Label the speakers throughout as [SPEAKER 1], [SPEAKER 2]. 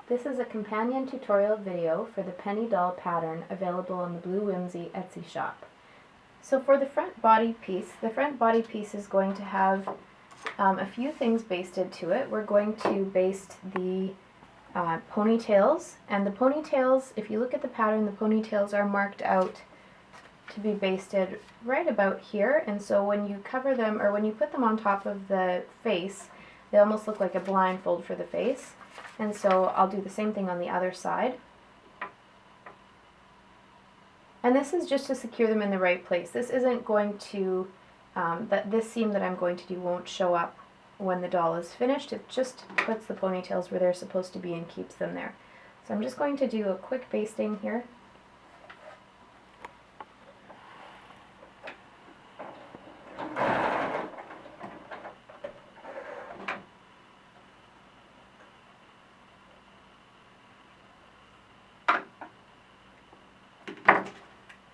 [SPEAKER 1] This is a companion tutorial video for the penny doll pattern available on the Blue Whimsy Etsy shop. So for the front body piece is going to have a few things basted to it. We're going to baste the ponytails, and the ponytails, if you look at the pattern, the ponytails are marked out to be basted right about here, and so when you cover them, or when you put them on top of the face, they almost look like a blindfold for the face. And so I'll do the same thing on the other side. And this is just to secure them in the right place. This isn't going to, this seam that I'm going to do won't show up when the doll is finished. It just puts the ponytails where they're supposed to be and keeps them there. So I'm just going to do a quick basting here.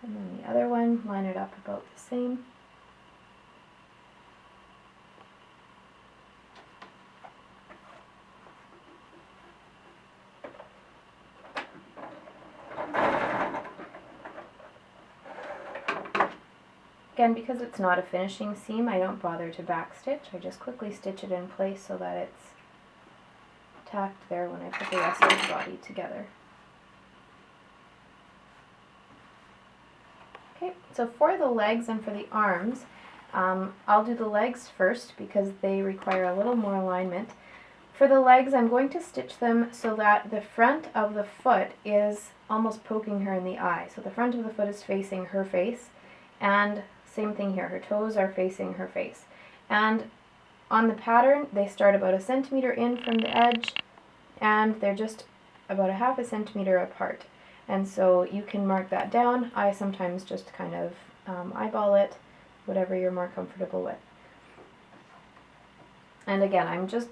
[SPEAKER 1] And then the other one, line it up about the same. Again, because it's not a finishing seam, I don't bother to backstitch. I just quickly stitch it in place so that it's tacked there when I put the rest of the body together. Okay, so for the legs and for the arms, I'll do the legs first because they require a little more alignment. For the legs, I'm going to stitch them so that the front of the foot is almost poking her in the eye. So the front of the foot is facing her face, and same thing here, her toes are facing her face. And on the pattern, they start about 1 centimeter in from the edge, and they're just about 1/2 centimeter apart. And so you can mark that down. I sometimes just kind of eyeball it, whatever you're more comfortable with. And again, I'm just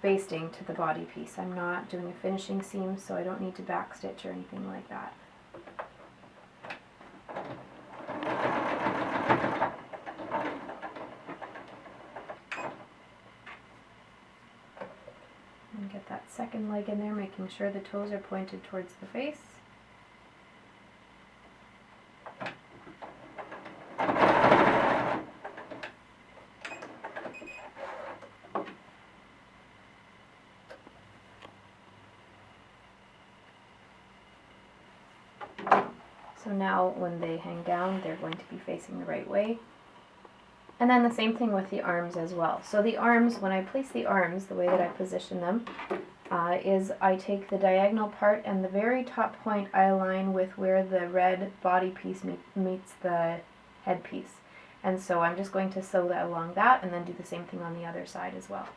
[SPEAKER 1] basting to the body piece. I'm not doing a finishing seam, so I don't need to backstitch or anything like that. And get that second leg in there, making sure the toes are pointed towards the face. So now when they hang down, they're going to be facing the right way. And then the same thing with the arms as well. So the arms, when I place the arms, the way that I position them is I take the diagonal part and the very top point I align with where the red body piece meets the head piece. And so I'm just going to sew that along that and then do the same thing on the other side as well.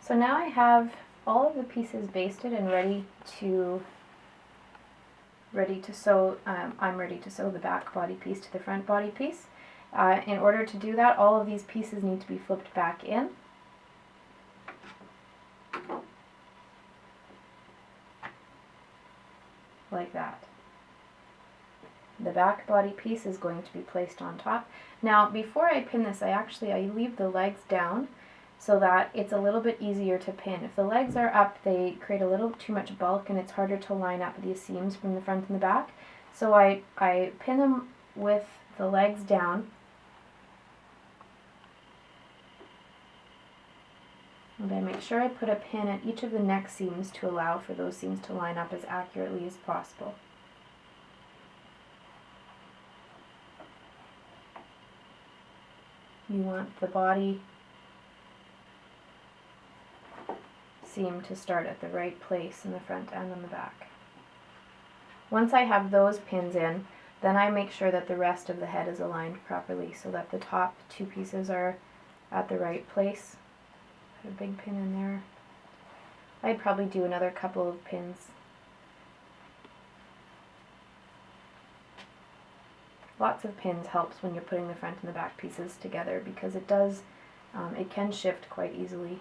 [SPEAKER 1] So now I have all of the pieces basted and ready to sew. I'm ready to sew the back body piece to the front body piece. In order to do that, all of these pieces need to be flipped back in. Like that. The back body piece is going to be placed on top. Now, before I pin this, I leave the legs down so that it's a little bit easier to pin. If the legs are up, they create a little too much bulk and it's harder to line up these seams from the front and the back. So I pin them with the legs down. And I make sure I put a pin at each of the neck seams to allow for those seams to line up as accurately as possible. You want the body seam to start at the right place in the front and on the back. Once I have those pins in, then I make sure that the rest of the head is aligned properly so that the top two pieces are at the right place. Put a big pin in there. I'd probably do another couple of pins. Lots of pins helps when you're putting the front and the back pieces together because it can shift quite easily,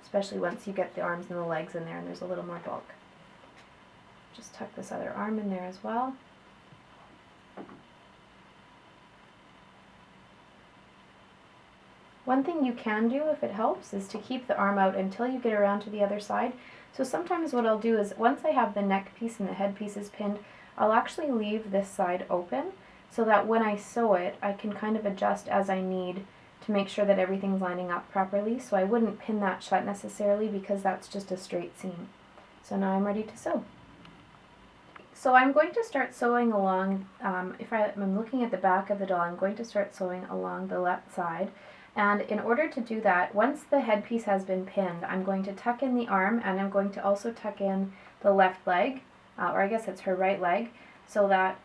[SPEAKER 1] especially once you get the arms and the legs in there and there's a little more bulk. Just tuck this other arm in there as well. One thing you can do if it helps is to keep the arm out until you get around to the other side. So sometimes what I'll do is once I have the neck piece and the head pieces pinned, I'll actually leave this side open so that when I sew it, I can kind of adjust as I need to make sure that everything's lining up properly. So I wouldn't pin that shut necessarily because that's just a straight seam. So now I'm ready to sew. So I'm going to start sewing along, if I'm looking at the back of the doll, I'm going to start sewing along the left side. And in order to do that, once the headpiece has been pinned, I'm going to tuck in the arm and I'm going to also tuck in the left leg, or I guess it's her right leg, so that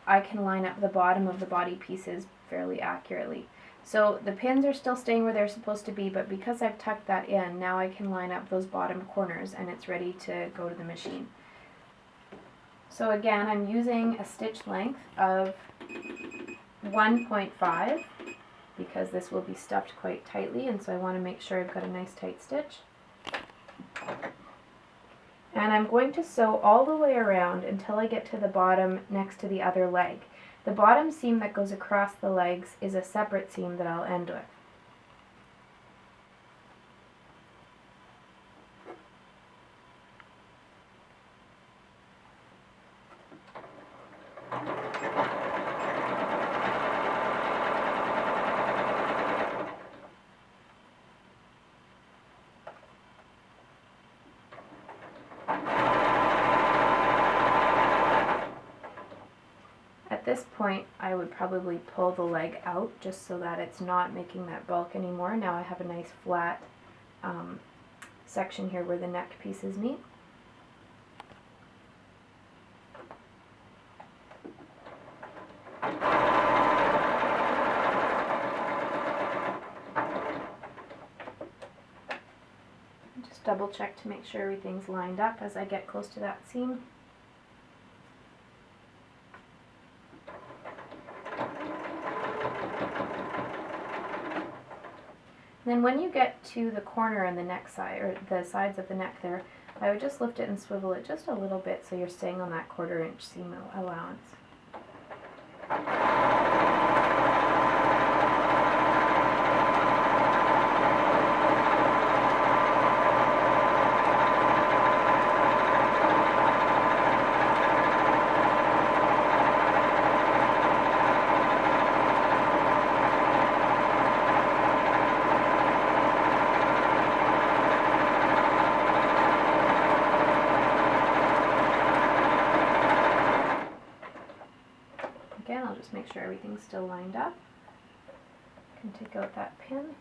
[SPEAKER 1] I can line up the bottom of the body pieces fairly accurately. So the pins are still staying where they're supposed to be, but because I've tucked that in, now I can line up those bottom corners and it's ready to go to the machine. So again, I'm using a stitch length of 1.5 because this will be stuffed quite tightly, and so I want to make sure I've got a nice tight stitch. And I'm going to sew all the way around until I get to the bottom next to the other leg. The bottom seam that goes across the legs is a separate seam that I'll end with. At this point, I would probably pull the leg out just so that it's not making that bulk anymore. Now I have a nice flat section here where the neck pieces meet. Just double check to make sure everything's lined up as I get close to that seam. Then when you get to the corner and the neck side, or the sides of the neck there, I would just lift it and swivel it just a little bit so you're staying on that 1/4 inch seam allowance. Again, I'll just make sure everything's still lined up. I can take out that pin.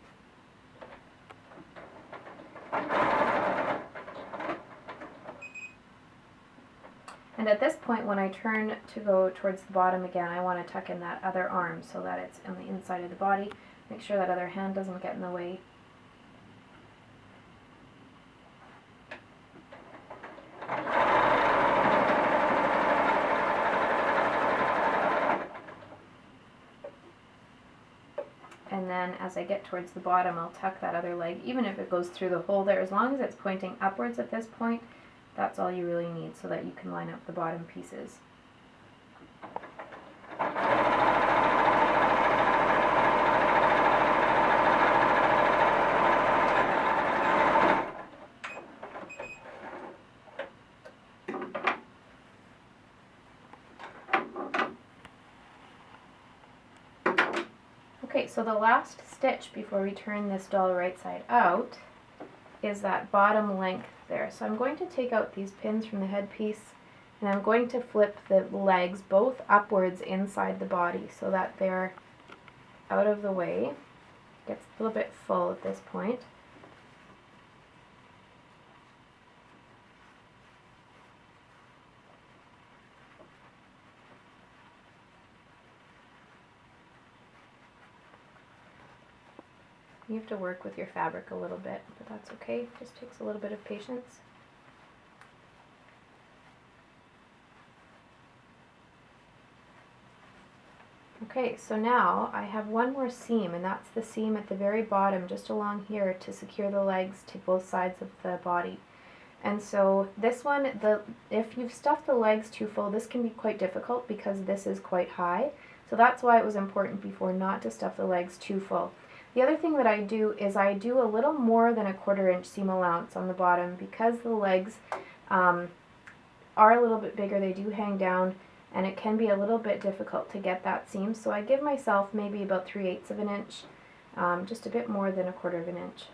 [SPEAKER 1] And at this point, when I turn to go towards the bottom again, I want to tuck in that other arm so that it's on the inside of the body. Make sure that other hand doesn't get in the way. And then as I get towards the bottom, I'll tuck that other leg, even if it goes through the hole there. As long as it's pointing upwards at this point, that's all you really need so that you can line up the bottom pieces. Okay, so the last stitch before we turn this doll right side out is that bottom length there. So I'm going to take out these pins from the headpiece and I'm going to flip the legs both upwards inside the body so that they're out of the way. Gets a little bit full at this point. You have to work with your fabric a little bit, but that's okay. It just takes a little bit of patience. Okay, so now I have one more seam, and that's the seam at the very bottom, just along here, to secure the legs to both sides of the body. And so this one, if you've stuffed the legs too full, this can be quite difficult because this is quite high. So that's why it was important before not to stuff the legs too full. The other thing that I do is I do a little more than a 1/4 inch seam allowance on the bottom because the legs are a little bit bigger. They do hang down, and it can be a little bit difficult to get that seam. So I give myself maybe about 3/8 of an inch, just a bit more than a 1/4 of an inch.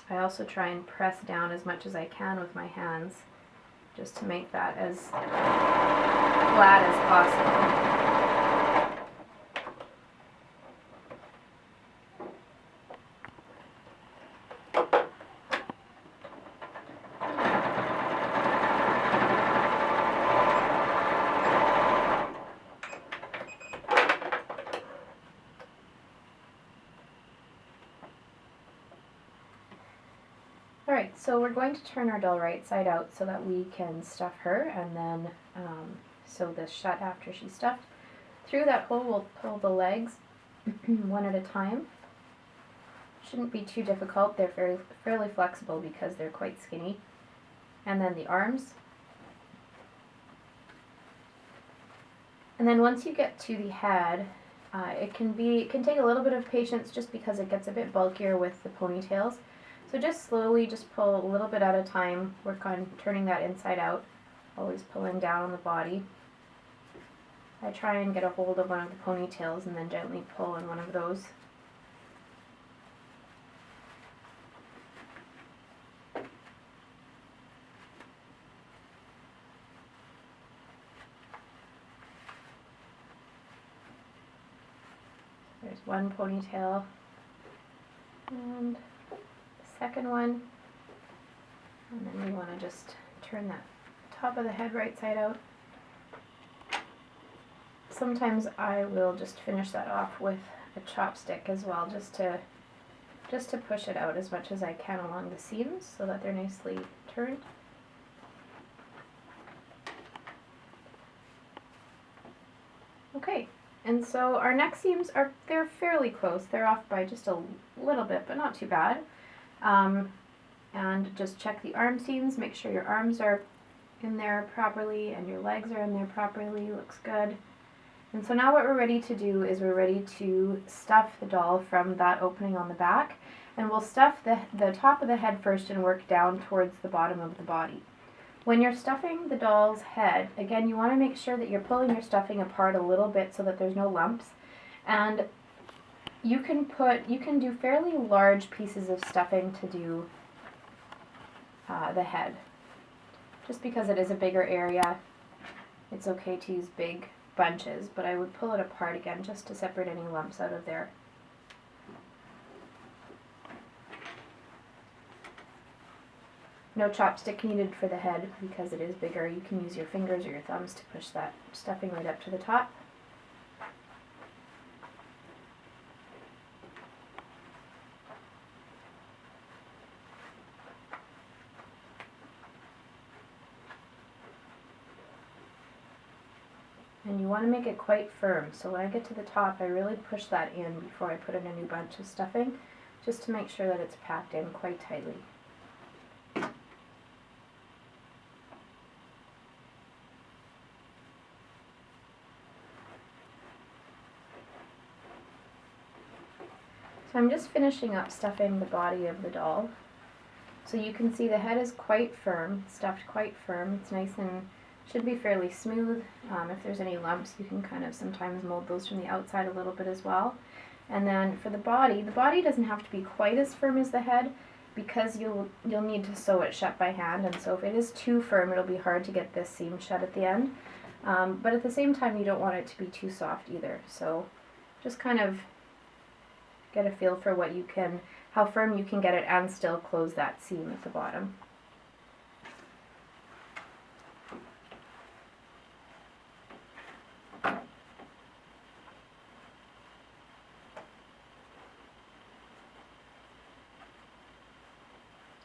[SPEAKER 1] I also try and press down as much as I can with my hands, just to make that as flat as possible. Alright, so we're going to turn our doll right side out so that we can stuff her, and then sew this shut after she's stuffed. Through that hole we'll pull the legs one at a time. Shouldn't be too difficult, they're fairly flexible because they're quite skinny. And then the arms. And then once you get to the head, it can take a little bit of patience just because it gets a bit bulkier with the ponytails. So just slowly, just pull a little bit at a time, work on turning that inside out, always pulling down on the body. I try and get a hold of one of the ponytails and then gently pull on one of those. There's one ponytail, and second one, and then we want to just turn that top of the head right side out. Sometimes I will just finish that off with a chopstick as well, just to push it out as much as I can along the seams so that they're nicely turned. Okay, and so our neck seams they're fairly close. They're off by just a little bit, but not too bad. And just check the arm seams, make sure your arms are in there properly and your legs are in there properly. Looks good. And so now what we're ready to do is we're ready to stuff the doll from that opening on the back, and we'll stuff the top of the head first and work down towards the bottom of the body. When you're stuffing the doll's head, again, you want to make sure that you're pulling your stuffing apart a little bit so that there's no lumps. And you can do fairly large pieces of stuffing to do the head. Just because it is a bigger area, it's okay to use big bunches, but I would pull it apart again just to separate any lumps out of there. No chopstick needed for the head because it is bigger. You can use your fingers or your thumbs to push that stuffing right up to the top. And you want to make it quite firm, so when I get to the top I really push that in before I put in a new bunch of stuffing, just to make sure that it's packed in quite tightly. So I'm just finishing up stuffing the body of the doll. So you can see the head is quite firm, stuffed quite firm. It's nice and should be fairly smooth. If there's any lumps, you can kind of sometimes mold those from the outside a little bit as well. And then for the body doesn't have to be quite as firm as the head because you'll need to sew it shut by hand, and so if it is too firm it'll be hard to get this seam shut at the end. But at the same time you don't want it to be too soft either, so just kind of get a feel for how firm you can get it and still close that seam at the bottom.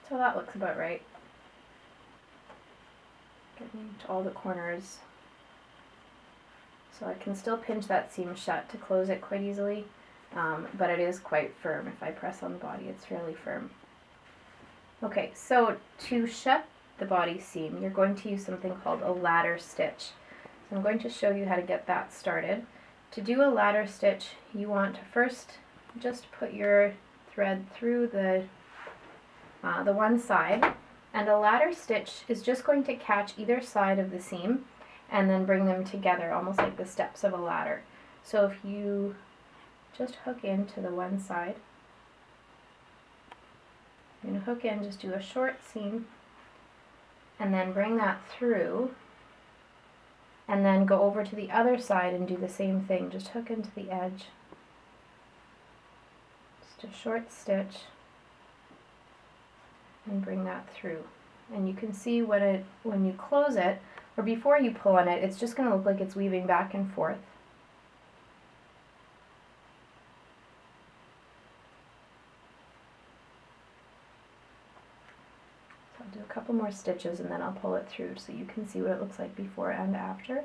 [SPEAKER 1] So that looks about right. Getting to all the corners. So I can still pinch that seam shut to close it quite easily, but it is quite firm. If I press on the body, it's fairly firm. Okay, so to shut the body seam, you're going to use something called a ladder stitch. So I'm going to show you how to get that started. To do a ladder stitch, you want to first just put your thread through the one side, and a ladder stitch is just going to catch either side of the seam and then bring them together, almost like the steps of a ladder. So if you just hook into the one side, you're going to hook in, just do a short seam, and then bring that through, and then go over to the other side and do the same thing, just hook into the edge, just a short stitch, and bring that through. And you can see when you close it, or before you pull on it, it's just going to look like it's weaving back and forth. So I'll do a couple more stitches and then I'll pull it through so you can see what it looks like before and after.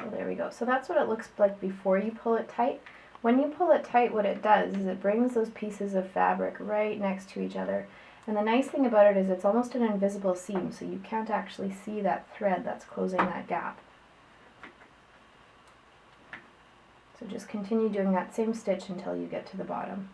[SPEAKER 1] So there we go. So that's what it looks like before you pull it tight. When you pull it tight, what it does is it brings those pieces of fabric right next to each other. And the nice thing about it is it's almost an invisible seam, so you can't actually see that thread that's closing that gap. So just continue doing that same stitch until you get to the bottom.